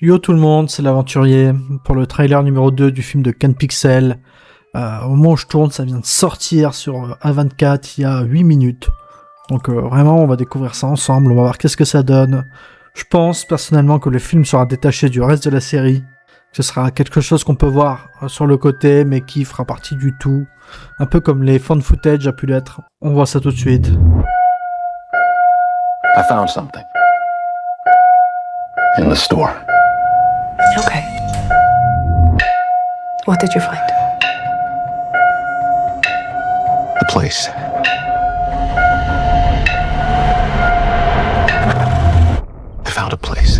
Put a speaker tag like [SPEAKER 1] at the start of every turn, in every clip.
[SPEAKER 1] Yo tout le monde, c'est l'aventurier pour le trailer numéro 2 du film de Ken Pixel. Au moment où je tourne, ça vient de sortir sur A24 il y a 8 minutes. Donc vraiment, on va découvrir ça ensemble, on va voir qu'est-ce que ça donne. Je pense personnellement que le film sera détaché du reste de la série. Ce sera quelque chose qu'on peut voir sur le côté, mais qui fera partie du tout. Un peu comme les fan footage a pu l'être. On voit ça tout de suite.
[SPEAKER 2] I found something. In the store.
[SPEAKER 3] Okay. What did you find?
[SPEAKER 2] The place. I found a place.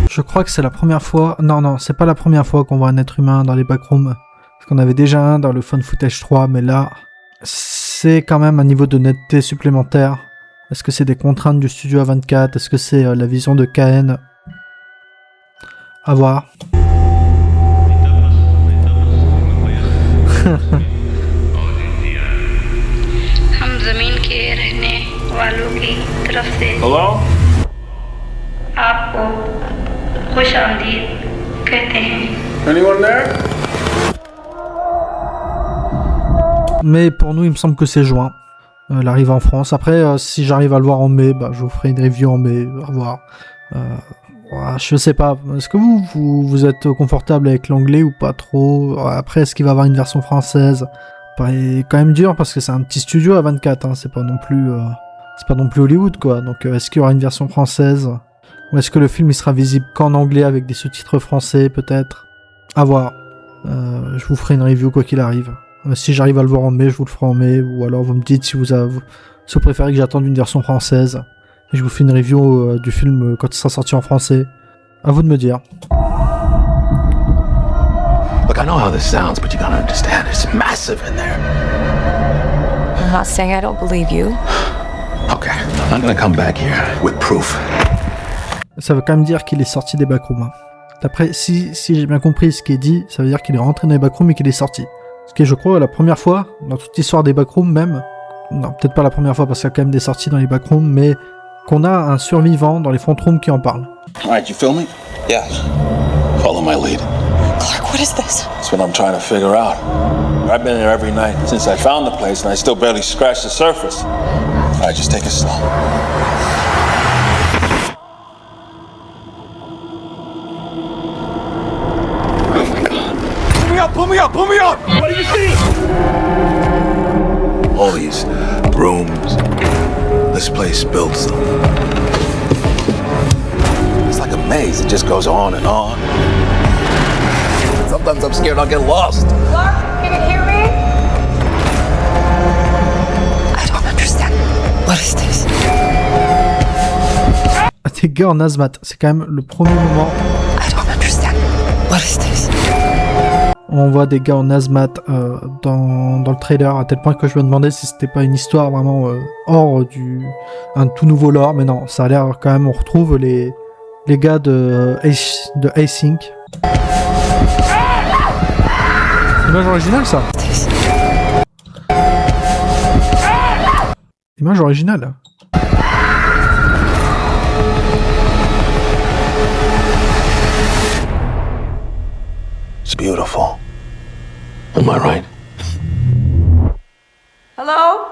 [SPEAKER 1] Je crois que c'est la première fois... Non, c'est pas la première fois qu'on voit un être humain dans les backrooms. Parce qu'on avait déjà un dans le Fun Footage 3, mais là... c'est quand même un niveau de netteté supplémentaire. Est-ce que c'est des contraintes du studio A24? Est-ce que c'est la vision de KN? À voir.
[SPEAKER 4] Hello? Anyone there?
[SPEAKER 1] Mais pour nous, il me semble que c'est juin. L'arrivée en France. Après, si j'arrive à le voir en mai, bah, je vous ferai une review en mai. Au revoir. Je sais pas. Est-ce que vous êtes confortable avec l'anglais ou pas trop? Après, est-ce qu'il va y avoir une version française? Paraît quand même dur parce que c'est un petit studio à 24. Hein, c'est pas non plus Hollywood, quoi. Donc, est-ce qu'il y aura une version française? Ou est-ce que le film il sera visible qu'en anglais avec des sous-titres français, peut-être? À voir. Je vous ferai une review quoi qu'il arrive. Si j'arrive à le voir en mai, je vous le ferai en mai, ou alors vous me dites si vous préférez que j'attende une version française, et je vous fais une review du film quand il sera sorti en français. À vous de me dire.
[SPEAKER 2] Look, I know how this sounds, but you gotta understand, it's massive in there.
[SPEAKER 3] I'm not saying I don't believe you.
[SPEAKER 2] Okay, I'm gonna come back here with proof.
[SPEAKER 1] Ça veut quand même dire qu'il est sorti des backrooms. Hein. D'après, si j'ai bien compris ce qui est dit, ça veut dire qu'il est rentré dans les backrooms et qu'il est sorti. Ce qui est, je crois, la première fois, dans toute l'histoire des backrooms même, non, peut-être pas la première fois parce qu'il y a quand même des sorties dans les backrooms, mais qu'on a un survivant dans les front rooms qui en parle.
[SPEAKER 4] Alright, you filming?
[SPEAKER 2] Yes. Follow my lead.
[SPEAKER 3] Clark, what is this?
[SPEAKER 4] That's what I'm trying to figure out. I've been here every night since I found the place, and I still barely scratched the surface. Alright, just take it slow. Pull me up! What do you see?
[SPEAKER 2] All these rooms. This place builds them. It's like a maze. It just goes on and on. Sometimes I'm scared I'll get lost.
[SPEAKER 3] Clark, can you hear me? I don't understand. What is this?
[SPEAKER 1] Des gars en hazmat, c'est quand même le premier moment.
[SPEAKER 3] I don't understand. What is this?
[SPEAKER 1] On voit des gars en hazmat dans le trailer, à tel point que je me demandais si c'était pas une histoire vraiment hors un tout nouveau lore, mais non, ça a l'air quand même, on retrouve les gars de Async. Image originale, ça. Image originale.
[SPEAKER 2] It's beautiful. Am I right?
[SPEAKER 3] Hello?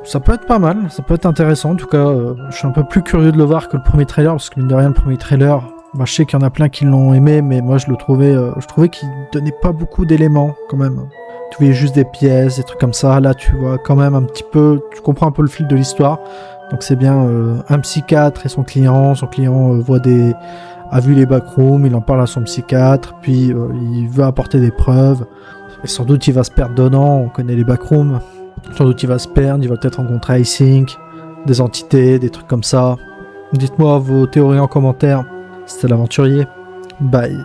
[SPEAKER 1] Ça peut être pas mal, ça peut être intéressant. En tout cas, je suis un peu plus curieux de le voir que le premier trailer, parce que mine de rien, le premier trailer, bah, je sais qu'il y en a plein qui l'ont aimé, mais moi je trouvais qu'il donnait pas beaucoup d'éléments quand même. Tu voyais juste des pièces, des trucs comme ça. Là, tu vois quand même un petit peu, tu comprends un peu le fil de l'histoire. Donc c'est bien un psychiatre et son client. Son client a vu les backrooms, il en parle à son psychiatre, puis il veut apporter des preuves. Et sans doute il va se perdre dedans, on connaît les backrooms. Sans doute il va se perdre, il va peut-être rencontrer Async, des entités, des trucs comme ça. Dites-moi vos théories en commentaire. C'était l'aventurier. Bye.